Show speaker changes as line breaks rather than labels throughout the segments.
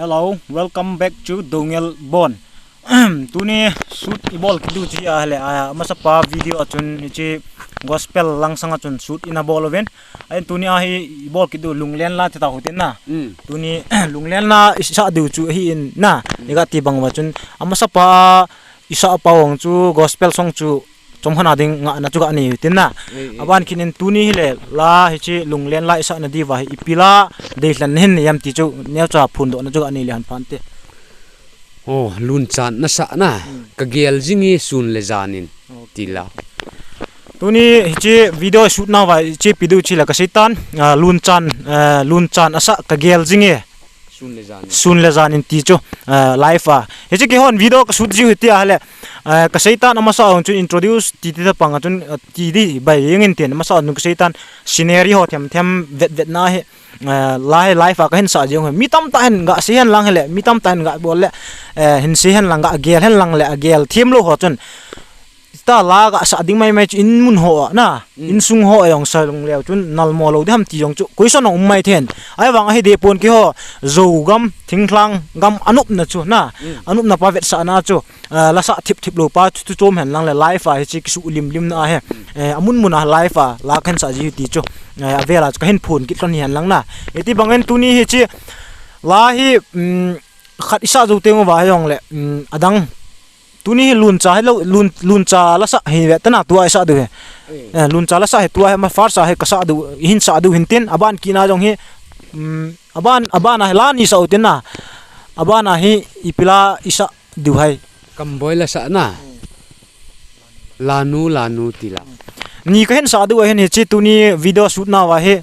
Hello, welcome back to Dongel Bon. Tuni shoot ibol kidu chi ahle aya masapa video achun ichi gospel langsang achun shoot ina ball event ai tuni ahi ibol kidu lunglen la ta hoten na tuni lunglen na isa du chu hi in na ega ti bang wachun amasapa isa pawong chu gospel song chu chomhana ding nga na chu ga ni tin na aban kinin tuni hile la hichi lunglen la isa na di wa ipila deihlan hin yam ti chu neu cha phun do na chu ga ni lian pante
oh lun chan na sa na kagel jingi sun le janin tila
tuni hichi video shoot na wa chi pidu chi la ka seitan lun chan asa kagel jingi sun le janin ti chu live a hichi ke hon video ka shoot ji ti ale ka seitan amasa on chu introduce ti ti da pang chun ti di bai yengin ten amasa on ka seitan scenario them vet na he lai life ka hin sa jong mi tam ta hen ga sian lang hele mi tam tan ga bol le hin sian lang ga gel hen lang le gel thim lo ho chun ta la ga sa ding mai in mun ho na in sung ho yong sa long le chun nal mo lo dham ti jong chu question ong mai then ai wang hi de pon ki ho zo gam thingthlang gam anup na chu na anup na pa vet sa na chu la sa thip lo pa chu chom hen lang le life a hi chi ki su lim na he amun mun a life a la khan sa ji ti chu avela ka hen phun ki tlon hian lang na eti bangen tu ni hi chi la hi khat isa zo te ngo wa yong le adang tuni lun cha la sa hi vetana tua sa du lun cha la sa he tua ma far sa he ka sa du hin tin aban kina jong hi aban a la ni sa utin na aban a hi ipila isa du hai
kamboy la sa na lanu tila
ni ka hen sa du hen hi chi tuni video shoot na wa he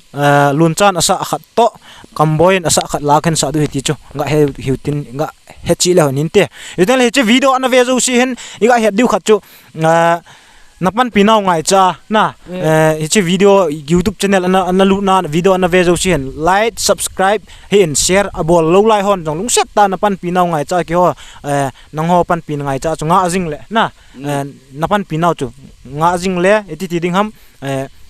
lun chan asa khat to kamboy asa khat la khan sa du hi ti chu nga he hiutin nga he chi le honin te itel he chi video ana ve zo si hen iga he diu khat chu napan pinau ngai cha na he chi video YouTube channel ana lu na video ana ve zo si hen like subscribe hen share abol lo lai hon jong lung set ta napan pinau ngai cha ki ho nang ho pan pin ngai cha chu nga jing le na napan pinau chu nga jing le eti ti ding ham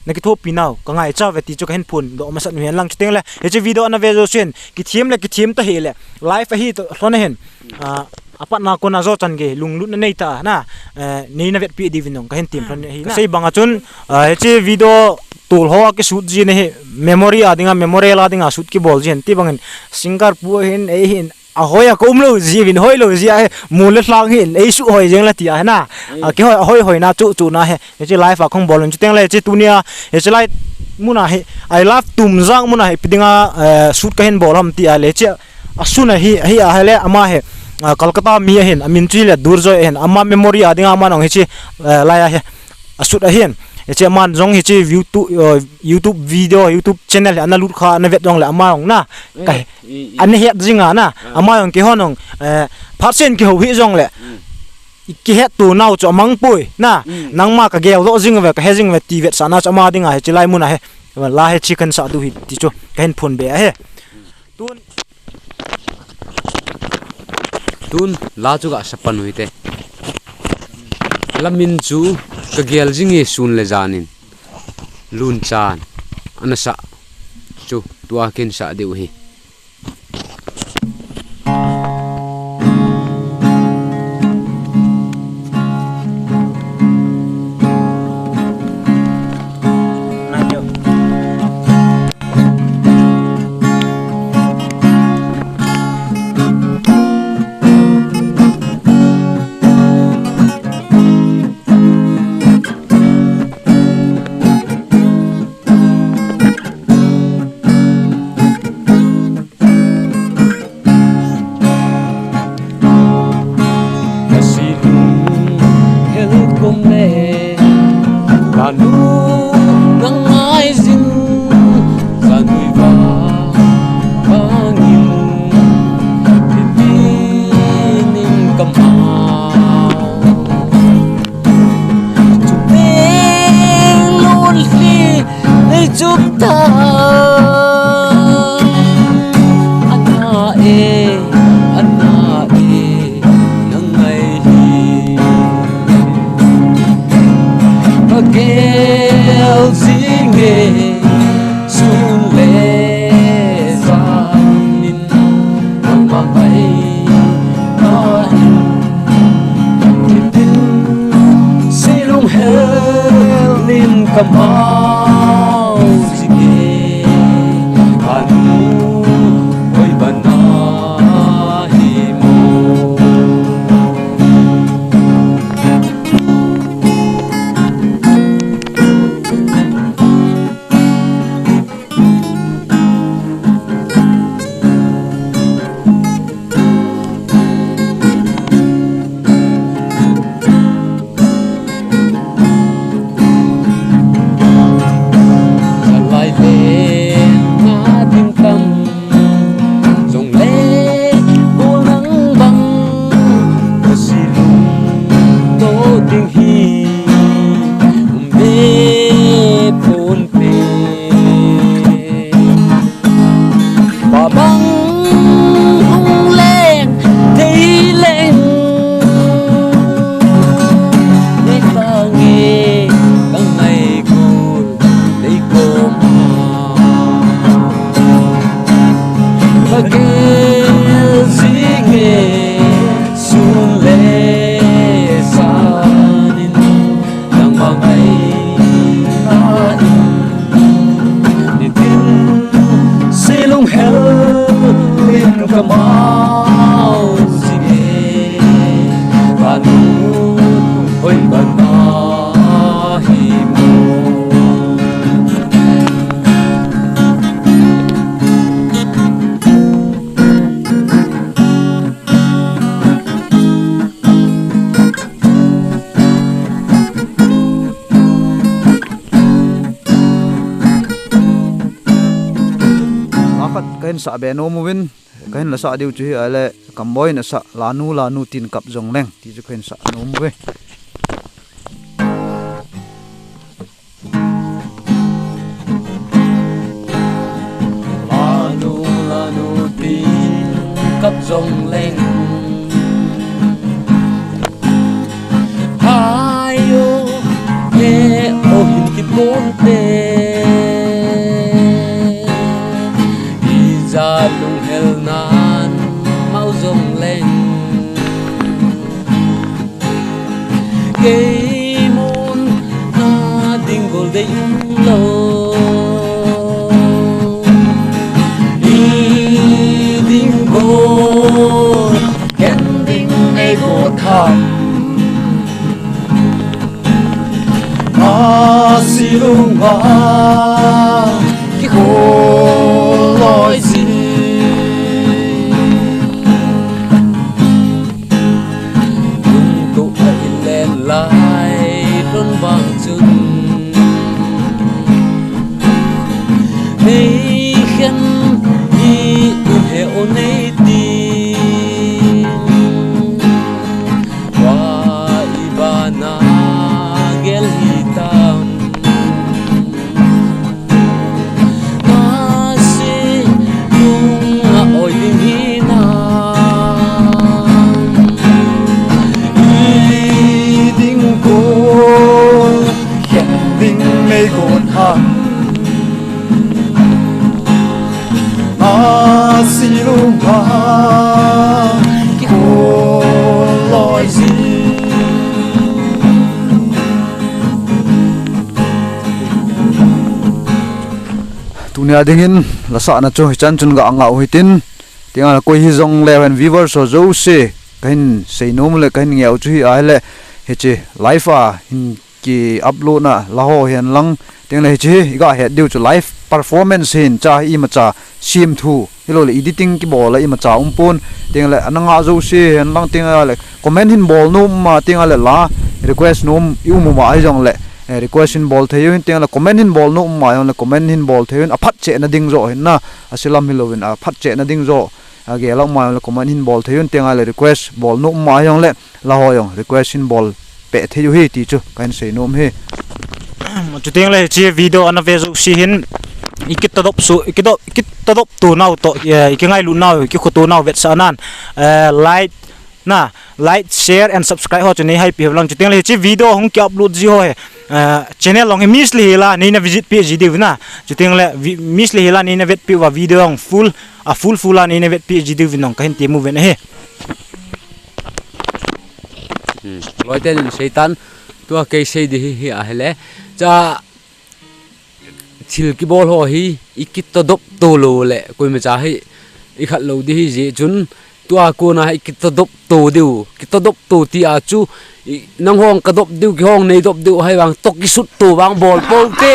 naki tho pinau ka ngai cha ve ti chu hen phun do ma sat hian lang chuteng le he chi video ana ve zo sen ki thiem ta he le live hi to thona hen apat na ko na zo chan ge lung lut na nei ta na nei na vet pi di vinong ka hen tim thon hi na sei banga chun he chi video tul ho ki shoot ji ne he memory adinga memorial adinga shoot ki bol jen ti bangen singer pu hen e hin ahoya ko umlo ji vin hoi lo ji a mul hlang hin ei su hoi jeng la ti a na ki hoi na chu na he chi live a khong bolon chi teng le chi tunia he chi lai muna he I love tum jang muna he pidinga shoot ka hen bol ham ti a le chi asuna hi a hele ama he Kolkata mi hen amin chi le durjo hen ama memory adinga ma nong he chi la ya he asut a hen che man jong hi chi YouTube video YouTube channel ana lut kha na vet jong le ama ong na kai an he jinga na ama ong ki honong percent ki ho hi jong le ki het tu nau cho mang pui na nang ma ka gel do jing ve ka he jing ve ti vet sa na chama dinga he chi lai mun a he la he chicken sa du hi ti chu ken phun be a he
tun la chu ga sapan huite lamin chu kagel jingi sun le janin lun chan anasa chu tua kin sa deu hi
Sun le zanin mang
helin kamau sige anu oi banahi mo
kain sa beno movin kain la sa diu chu hi ale kamboi na sa lanu tin kap jong leng ti chu kain sa no move
lanu tin kap jong leng hayo he o hinti ponte lung hel nan mau zong leng cây môn na ding gol de lo đi ding gol ken ding e go tham a si lung ma ki ho loi si
tunia dingin la sa na chu chan chun ga anga huitin tinga koi hi zong lewen viewer so zo se kain sei nom le kain ngeu chu hi ai le he che live a hin ki upload na la ho hian lang ting le chi ga he diu chu live performance hin cha I ma cha sim thu hilo le editing ki bol la I ma cha pun ting le ananga zo se hian lang ting le comment hin bol num ma ting le la request num yu mu ma ai jong le request in ball thein ting la comment in ball no ma yon la comment in ball thein a phat che na ding zo hin na asilam hilovin a phat che na ding zo age la ma la comment in ball thein ting la request ball no ma yon le la ho yon request in ball pe theyu hi ti chu kain sei nom he
chu ting le chi video ana ve zo si hin ikit tadop tu nau to ikingai lu nau ki khotu nau vet sanan like share and subscribe ho chune hai pi lang chuting le chi video hong ki upload ji ho he channel long he miss le hela nei na visit page di na chuting le miss le hela nei na vet pi wa video hong full la nei na vet page di vinong kahin ti mu ven he
loi ten seitan tua cây xây đi hi à hele cha thil ki bol ho hi ikit to dop to lo le koi ma cha hi i khat lo di hi je chun tua ko na ikit to dop to diu kit to dop to ti a chu nang hong ka dop diu ki hong nei dop diu hai wang tok ki sut to wang bol pol te